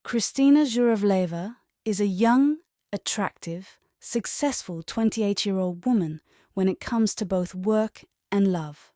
Kristina Zhuravleva is a young, attractive, successful 28-year-old woman when it comes to both work and love.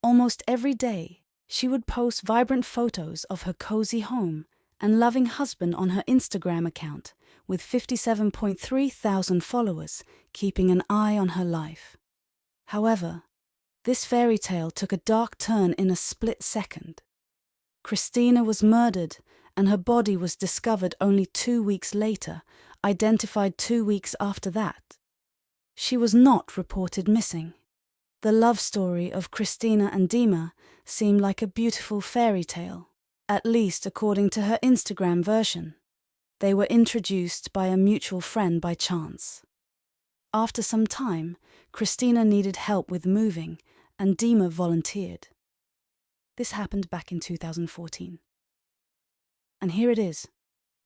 Almost every day, she would post vibrant photos of her cozy home and loving husband on her Instagram account, with 57.3 thousand followers keeping an eye on her life. However, this fairy tale took a dark turn in a split second. Kristina was murdered, and her body was discovered only 2 weeks later, identified 2 weeks after that. She was not reported missing. The love story of Kristina and Dima seemed like a beautiful fairy tale, at least according to her Instagram version. They were introduced by a mutual friend by chance. After some time, Kristina needed help with moving, and Dima volunteered. This happened back in 2014. And here it is,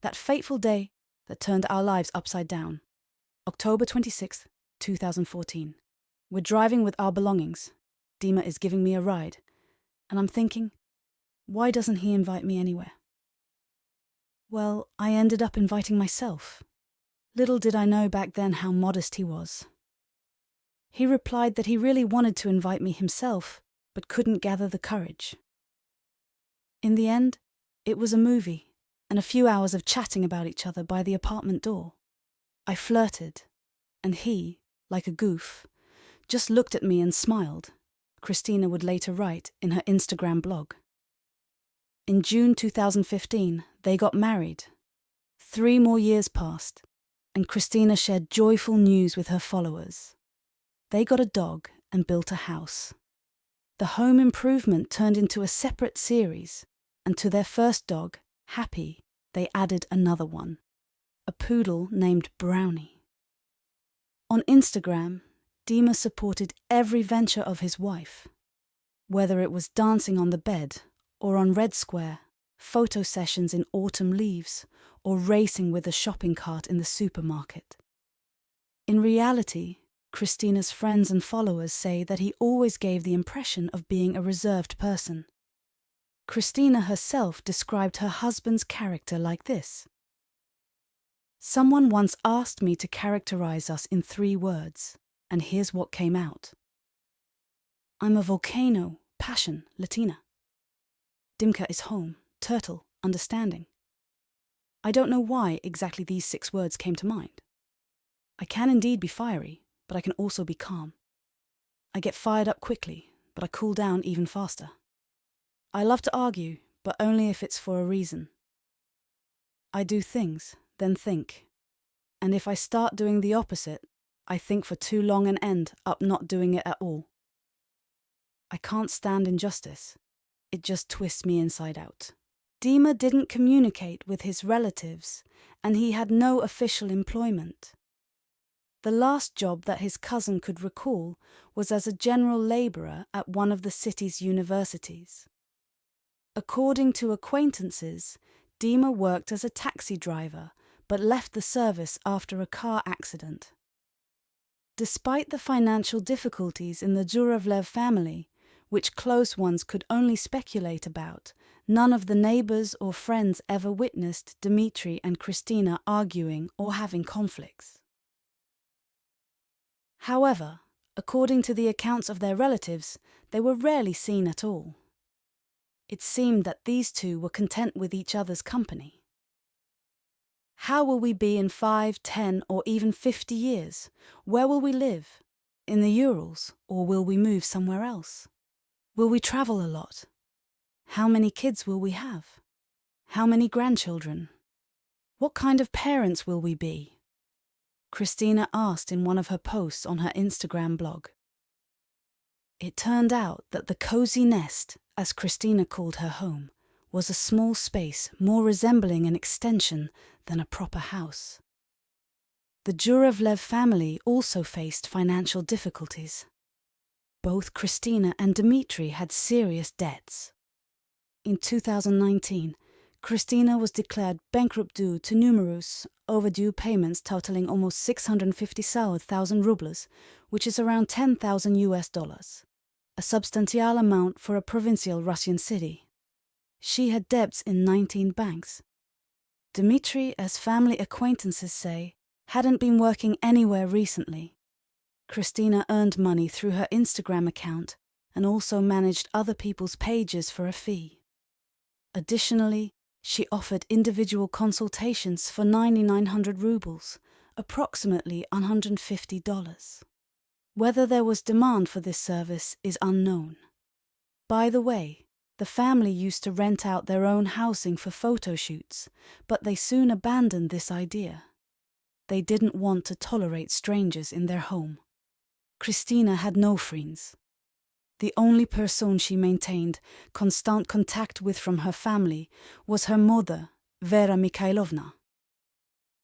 that fateful day that turned our lives upside down. October 26th, 2014. We're driving with our belongings. Dima is giving me a ride. And I'm thinking, why doesn't he invite me anywhere? Well, I ended up inviting myself. Little did I know back then how modest he was. He replied that he really wanted to invite me himself, but couldn't gather the courage. In the end, it was a movie and a few hours of chatting about each other by the apartment door. I flirted, and he, like a goof, just looked at me and smiled, Kristina would later write in her Instagram blog. In June 2015, they got married. 3 more years passed, and Kristina shared joyful news with her followers. They got a dog and built a house. The home improvement turned into a separate series, and to their first dog, Happy, they added another one, a poodle named Brownie. On Instagram, Dima supported every venture of his wife, whether it was dancing on the bed or on Red Square, photo sessions in autumn leaves, or racing with a shopping cart in the supermarket. In reality, Kristina's friends and followers say that he always gave the impression of being a reserved person. Kristina herself described her husband's character like this. Someone once asked me to characterize us in 3 words, and here's what came out. I'm a volcano, passion, Latina. Dimka is home, turtle, understanding. I don't know why exactly these 6 words came to mind. I can indeed be fiery, but I can also be calm. I get fired up quickly, but I cool down even faster. I love to argue, but only if it's for a reason. I do things, then think. And if I start doing the opposite, I think for too long and end up not doing it at all. I can't stand injustice. It just twists me inside out. Dima didn't communicate with his relatives, and he had no official employment. The last job that his cousin could recall was as a general labourer at one of the city's universities. According to acquaintances, Dima worked as a taxi driver, but left the service after a car accident. Despite the financial difficulties in the Zhuravlev family, which close ones could only speculate about, none of the neighbours or friends ever witnessed Dmitry and Kristina arguing or having conflicts. However, according to the accounts of their relatives, they were rarely seen at all. It seemed that these two were content with each other's company. How will we be in 5, 10, or even 50 years? Where will we live? In the Urals, or will we move somewhere else? Will we travel a lot? How many kids will we have? How many grandchildren? What kind of parents will we be? Kristina asked in one of her posts on her Instagram blog. It turned out that the cozy nest, as Kristina called her home, was a small space more resembling an extension than a proper house. The Zhuravlev family also faced financial difficulties. Both Kristina and Dmitry had serious debts. In 2019, Kristina was declared bankrupt due to numerous overdue payments totaling almost 650,000 rubles, which is around $10,000, a substantial amount for a provincial Russian city. She had debts in 19 banks. Dmitry, as family acquaintances say, hadn't been working anywhere recently. Kristina earned money through her Instagram account and also managed other people's pages for a fee. Additionally, she offered individual consultations for 9,900 rubles, approximately $150. Whether there was demand for this service is unknown. By the way, the family used to rent out their own housing for photo shoots, but they soon abandoned this idea. They didn't want to tolerate strangers in their home. Kristina had no friends. The only person she maintained constant contact with from her family was her mother, Vera Mikhailovna.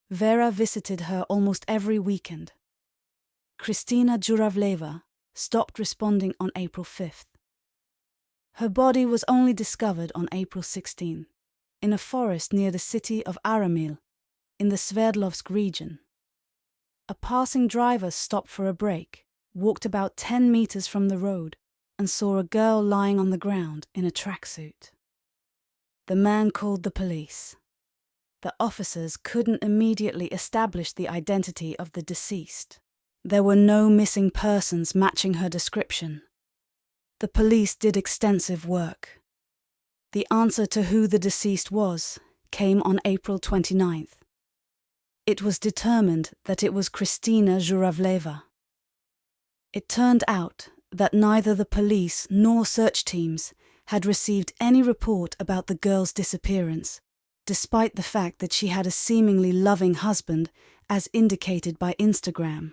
Vera visited her almost every weekend. Kristina Zhuravleva stopped responding on April 5th. Her body was only discovered on April 16, in a forest near the city of Aramil, in the Sverdlovsk region. A passing driver stopped for a break, walked about 10 meters from the road, and saw a girl lying on the ground in a tracksuit. The man called the police. The officers couldn't immediately establish the identity of the deceased. There were no missing persons matching her description. The police did extensive work. The answer to who the deceased was came on April 29th. It was determined that it was Kristina Zhuravleva. It turned out that neither the police nor search teams had received any report about the girl's disappearance, despite the fact that she had a seemingly loving husband, as indicated by Instagram.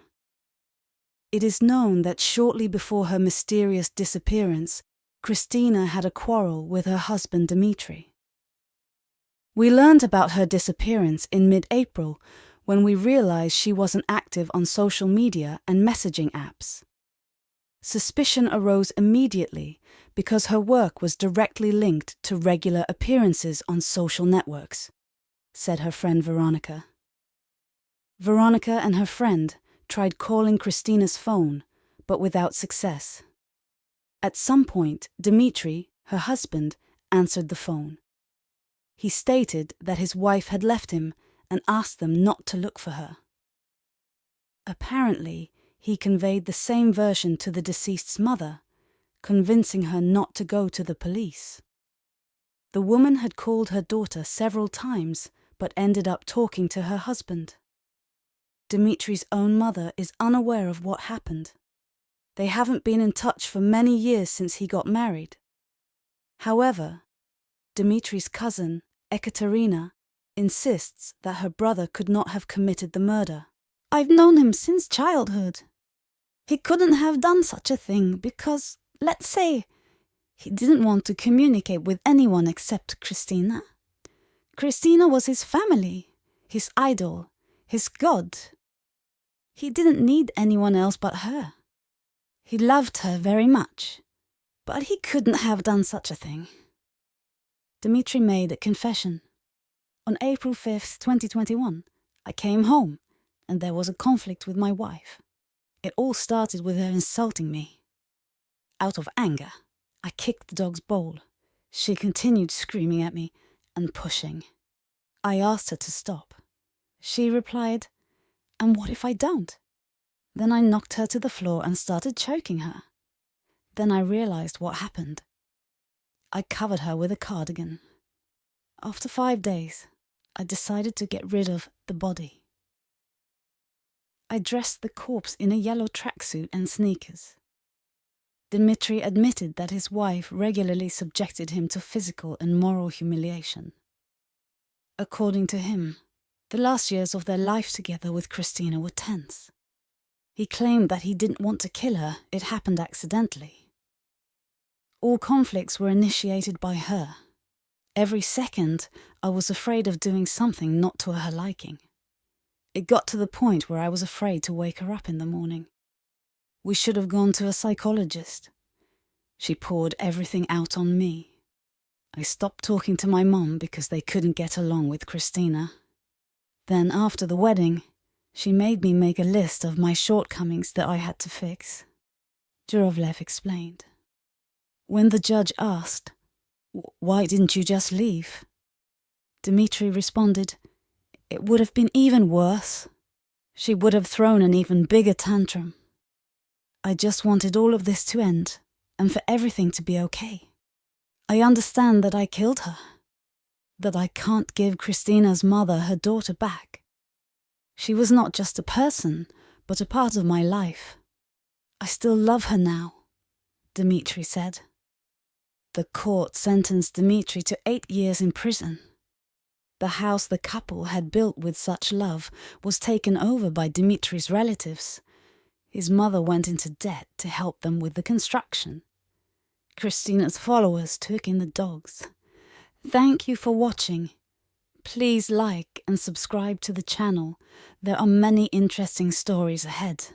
It is known that shortly before her mysterious disappearance, Kristina had a quarrel with her husband Dmitry. We learned about her disappearance in mid-April when we realized she wasn't active on social media and messaging apps. Suspicion arose immediately because her work was directly linked to regular appearances on social networks, said her friend Veronica. Veronica and her friend tried calling Kristina's phone, but without success. At some point, Dmitry, her husband, answered the phone. He stated that his wife had left him and asked them not to look for her. Apparently, he conveyed the same version to the deceased's mother, convincing her not to go to the police. The woman had called her daughter several times, but ended up talking to her husband. Dmitry's own mother is unaware of what happened. They haven't been in touch for many years since he got married. However, Dmitry's cousin, Ekaterina, insists that her brother could not have committed the murder. "I've known him since childhood. He couldn't have done such a thing because, let's say, he didn't want to communicate with anyone except Kristina. Kristina was his family, his idol, his god. He didn't need anyone else but her. He loved her very much, but he couldn't have done such a thing." Dmitry made a confession. "On April 5th, 2021, I came home and there was a conflict with my wife. It all started with her insulting me. Out of anger, I kicked the dog's bowl. She continued screaming at me and pushing. I asked her to stop. She replied, 'And what if I don't?' Then I knocked her to the floor and started choking her. Then I realized what happened. I covered her with a cardigan. After 5 days, I decided to get rid of the body. I dressed the corpse in a yellow tracksuit and sneakers." Dmitry admitted that his wife regularly subjected him to physical and moral humiliation. According to him, the last years of their life together with Kristina were tense. He claimed that he didn't want to kill her, it happened accidentally. All conflicts were initiated by her. Every second, I was afraid of doing something not to her liking. It got to the point where I was afraid to wake her up in the morning. We should have gone to a psychologist. She poured everything out on me. I stopped talking to my mom because they couldn't get along with Kristina. Then after the wedding, she made me make a list of my shortcomings that I had to fix," Zhuravlev explained. When the judge asked, "Why didn't you just leave?" Dmitry responded, it would have been even worse. She would have thrown an even bigger tantrum. I just wanted all of this to end and for everything to be okay. I understand that I killed her, that I can't give Kristina's mother her daughter back. She was not just a person, but a part of my life. I still love her now, Dmitri said. The court sentenced Dmitri to 8 years in prison. The house the couple had built with such love was taken over by Dmitri's relatives. His mother went into debt to help them with the construction. Kristina's followers took in the dogs. Thank you for watching. Please like and subscribe to the channel. There are many interesting stories ahead.